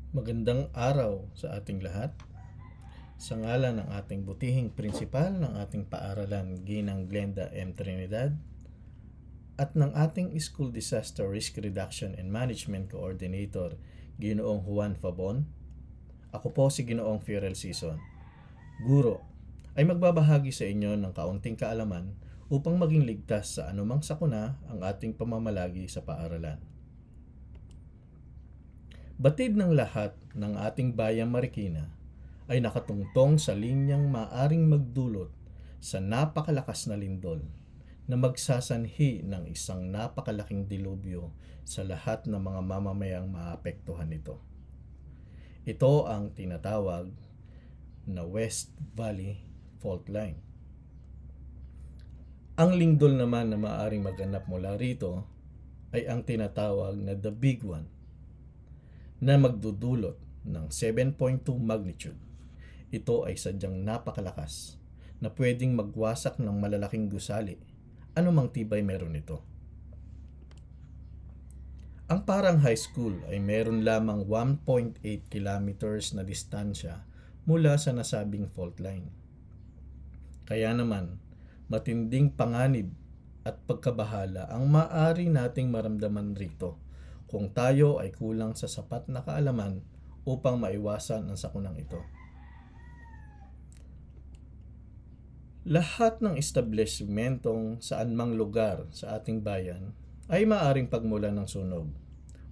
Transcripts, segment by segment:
Magandang araw sa ating lahat. Sa ngalan ng ating butihing prinsipal ng ating paaralan, Ginang Glenda M. Trinidad, at ng ating School Disaster Risk Reduction and Management Coordinator, Ginoong Juan Fabon, ako po si Ginoong Fiorel Sison. Guro, ay magbabahagi sa inyo ng kaunting kaalaman upang maging ligtas sa anumang sakuna ang ating pamamalagi sa paaralan. Batid ng lahat ng ating bayang Marikina ay nakatungtong sa linyang maaring magdulot sa napakalakas na lindol na magsasanhi ng isang napakalaking dilubyo sa lahat ng mga mamamayang maapektuhan nito. Ito ang tinatawag na West Valley Fault Line. Ang lindol naman na maaring maganap mula rito ay ang tinatawag na The Big One, na magdudulot ng 7.2 magnitude. Ito ay sadyang napakalakas na pwedeng magwasak ng malalaking gusali, anumang tibay meron ito. Ang Parang High School ay meron lamang 1.8 kilometers na distansya mula sa nasabing fault line. Kaya naman, matinding panganib at pagkabahala ang maaari nating maramdaman rito kung tayo ay kulang sa sapat na kaalaman upang maiwasan ang sakunang ito. Lahat ng establishmentong saan mang lugar sa ating bayan ay maaaring pagmulan ng sunog,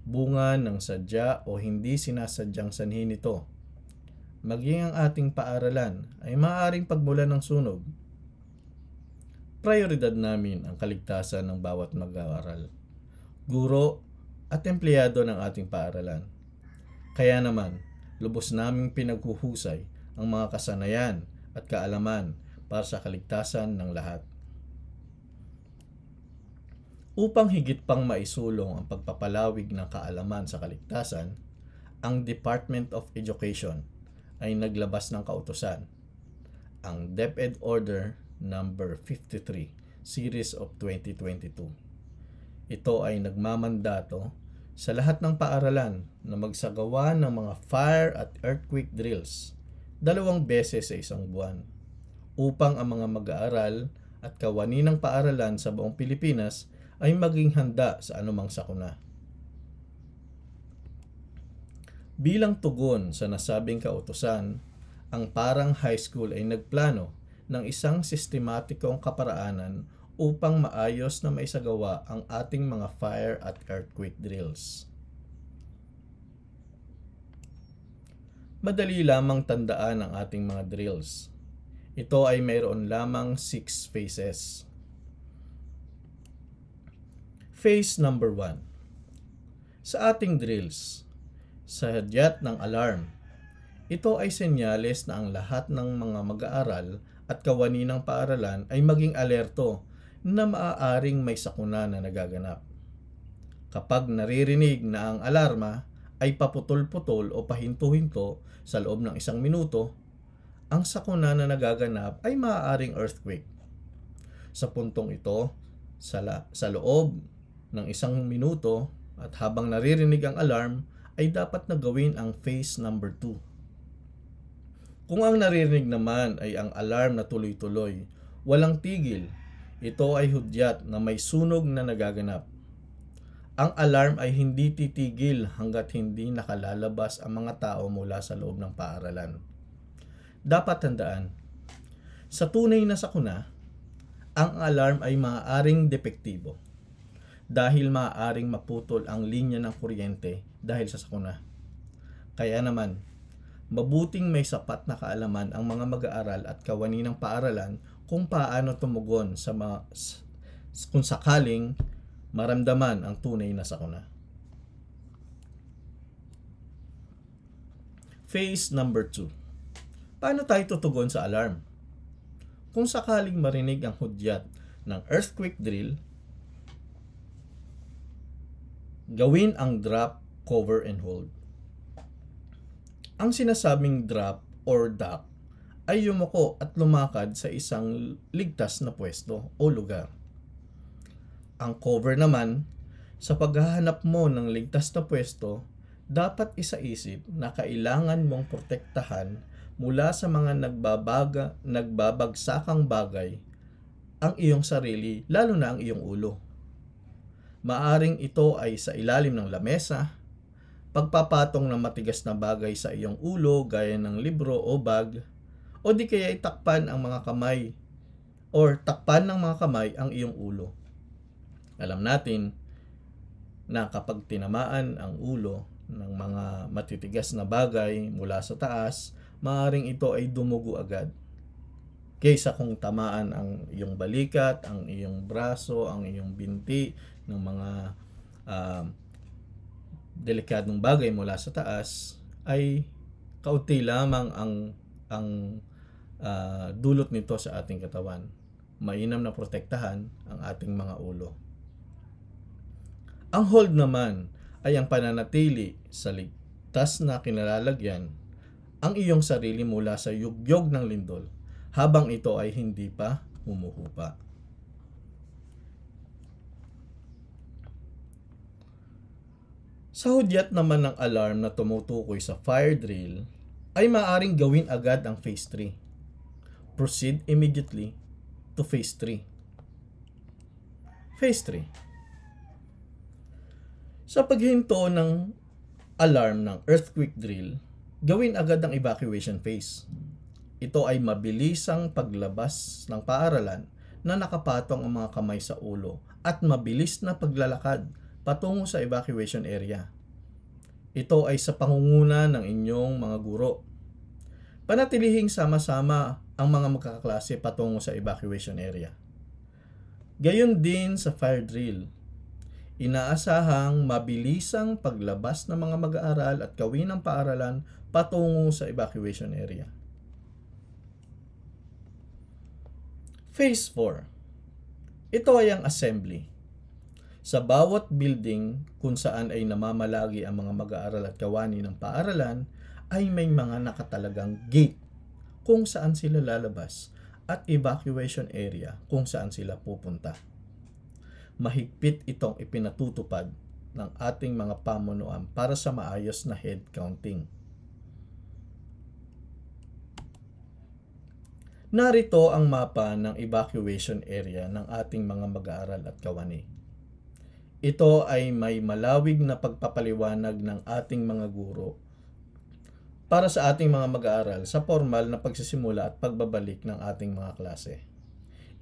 bunga ng sadya o hindi sinasadyang sanhi nito. Maging ang ating paaralan ay maaaring pagmulan ng sunog. Prioridad namin ang kaligtasan ng bawat mag-aaral, guro at empleyado ng ating paaralan. Kaya naman, lubos naming pinaghuhusay ang mga kasanayan at kaalaman para sa kaligtasan ng lahat. Upang higit pang maisulong ang pagpapalawig ng kaalaman sa kaligtasan, ang Department of Education ay naglabas ng kautusan, ang DepEd Order No. 53, Series of 2022. Ito ay nagmamandato sa lahat ng paaralan na magsagawa ng mga fire at earthquake drills 2 beses sa isang buwan upang ang mga mag-aaral at kawani ng paaralan sa buong Pilipinas ay maging handa sa anumang sakuna. Bilang tugon sa nasabing kautusan, ang Parang High School ay nagplano ng isang sistematikong kaparaanan upang maayos na maisagawa ang ating mga fire at earthquake drills. Madali lamang tandaan ang ating mga drills. Ito ay mayroon lamang 6 phases. Phase number 1. Sa ating drills, sa hadyat ng alarm, ito ay senyales na ang lahat ng mga mag-aaral at kawani ng paaralan ay maging alerto na maaaring may sakuna na nagaganap. Kapag naririnig na ang alarma ay paputol-putol o pahinto-hinto sa loob ng 1 minuto, ang sakuna na nagaganap ay maaaring earthquake. Sa puntong ito, sa loob ng 1 minuto at habang naririnig ang alarm, ay dapat na gawin ang phase number 2. Kung ang naririnig naman ay ang alarm na tuloy-tuloy, walang tigil, ito ay hudyat na may sunog na nagaganap. Ang alarm ay hindi titigil hanggat hindi nakalalabas ang mga tao mula sa loob ng paaralan. Dapat tandaan, sa tunay na sakuna, ang alarm ay maaaring depektibo dahil maaaring maputol ang linya ng kuryente dahil sa sakuna. Kaya naman, mabuting may sapat na kaalaman ang mga mag-aaral at kawani ng paaralan kung paano tumugon kung sakaling maramdaman ang tunay na sakuna. Phase number 2. Paano tayo tutugon sa alarm? Kung sakaling marinig ang hudyat ng earthquake drill, gawin ang drop, cover, and hold. Ang sinasabing drop or duck ay yumuko at lumakad sa isang ligtas na pwesto o lugar. Ang cover naman, sa paghahanap mo ng ligtas na pwesto, dapat isaisip na kailangan mong protektahan mula sa mga nagbabagsakang bagay ang iyong sarili, lalo na ang iyong ulo. Maaring ito ay sa ilalim ng lamesa, pagpapatong ng matigas na bagay sa iyong ulo gaya ng libro o bag, o di kaya takpan ng mga kamay ang iyong ulo. Alam natin na kapag tinamaan ang ulo ng mga matitigas na bagay mula sa taas, maaaring ito ay dumugo agad. Kaysa kung tamaan ang iyong balikat, ang iyong braso, ang iyong binti ng mga delikadong bagay mula sa taas, ay kaunti lamang ang dulot nito sa ating katawan. Mainam na protektahan ang ating mga ulo. Ang hold naman ay ang pananatili sa ligtas na kinalalagyan ang iyong sarili mula sa yugyog ng lindol habang ito ay hindi pa humuhupa. Sa hudyat naman ng alarm na tumutukoy sa fire drill, ay maaaring gawin agad ang phase 3. Proceed immediately to phase 3. Phase 3. Sa paghinto ng alarm ng earthquake drill, gawin agad ang evacuation phase. Ito ay mabilisang paglabas ng paaralan na nakapatong ang mga kamay sa ulo at mabilis na paglalakad patungo sa evacuation area. Ito ay sa pangunguna ng inyong mga guro. Panatilihing sama-sama ang mga magkakaklase patungo sa evacuation area. Gayon din sa fire drill. Inaasahang mabilisang paglabas ng mga mag-aaral at gawin ng paaralan patungo sa evacuation area. Phase 4. Ito ay ang assembly. Sa bawat building kung saan ay namamalagi ang mga mag-aaral at kawani ng paaralan, ay may mga nakatalagang gate kung saan sila lalabas at evacuation area kung saan sila pupunta. Mahigpit itong ipinatutupad ng ating mga pamunuan para sa maayos na head counting. Narito ang mapa ng evacuation area ng ating mga mag-aaral at kawani. Ito ay may malawig na pagpapaliwanag ng ating mga guro para sa ating mga mag-aaral sa formal na pagsisimula at pagbabalik ng ating mga klase.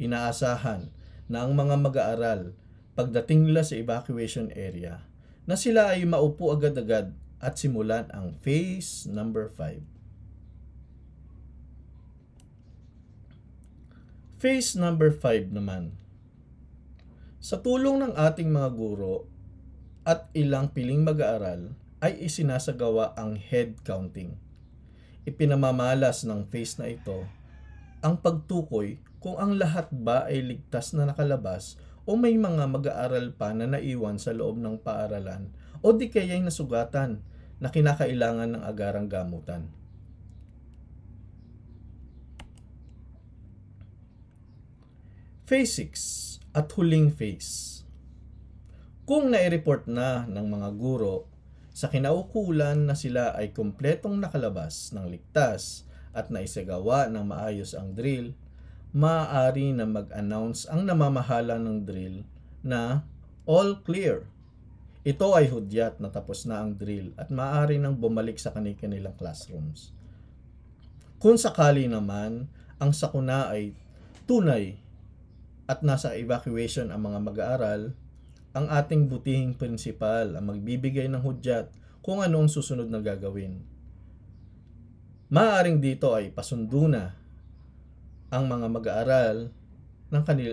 Inaasahan na ang mga mag-aaral, pagdating nila sa evacuation area, na sila ay maupo agad-agad at simulan ang phase number 5. Phase number 5 naman. Sa tulong ng ating mga guro at ilang piling mag-aaral, ay isinasagawa ang head counting. Ipinamamalas ng phase na ito ang pagtukoy kung ang lahat ba ay ligtas na nakalabas o may mga mag-aaral pa na naiwan sa loob ng paaralan o di kaya'y nasugatan na kinakailangan ng agarang gamutan. Phase 6 at huling phase. Kung nai-report na ng mga guro sa kinaukulan na sila ay kumpletong nakalabas ng ligtas at naisagawa ng maayos ang drill, maaari na mag-announce ang namamahala ng drill na all clear. Ito ay hudyat na tapos na ang drill at maaari nang bumalik sa kanilang classrooms. Kung sakali naman ang sakuna ay tunay at nasa evacuation ang mga mag-aaral, ang ating butihing prinsipal ang magbibigay ng hudyat kung ano ang susunod na gagawin. Maaaring dito ay pasundo na ang mga mag-aaral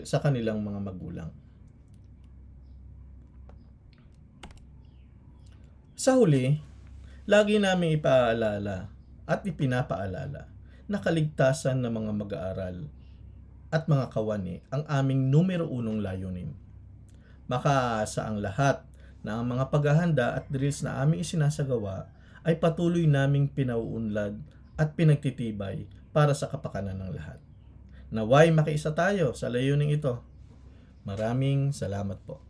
sa kanilang mga magulang. Sa huli, lagi namin ipaalala at ipinapaalala na kaligtasan ng mga mag-aaral at mga kawani ang aming numero 1 layunin. Makaasa ang lahat na ang mga paghahanda at drills na aming isinasagawa ay patuloy naming pinauunlad at pinagtitibay para sa kapakanan ng lahat. Naway makiisa tayo sa layuning ito. Maraming salamat po.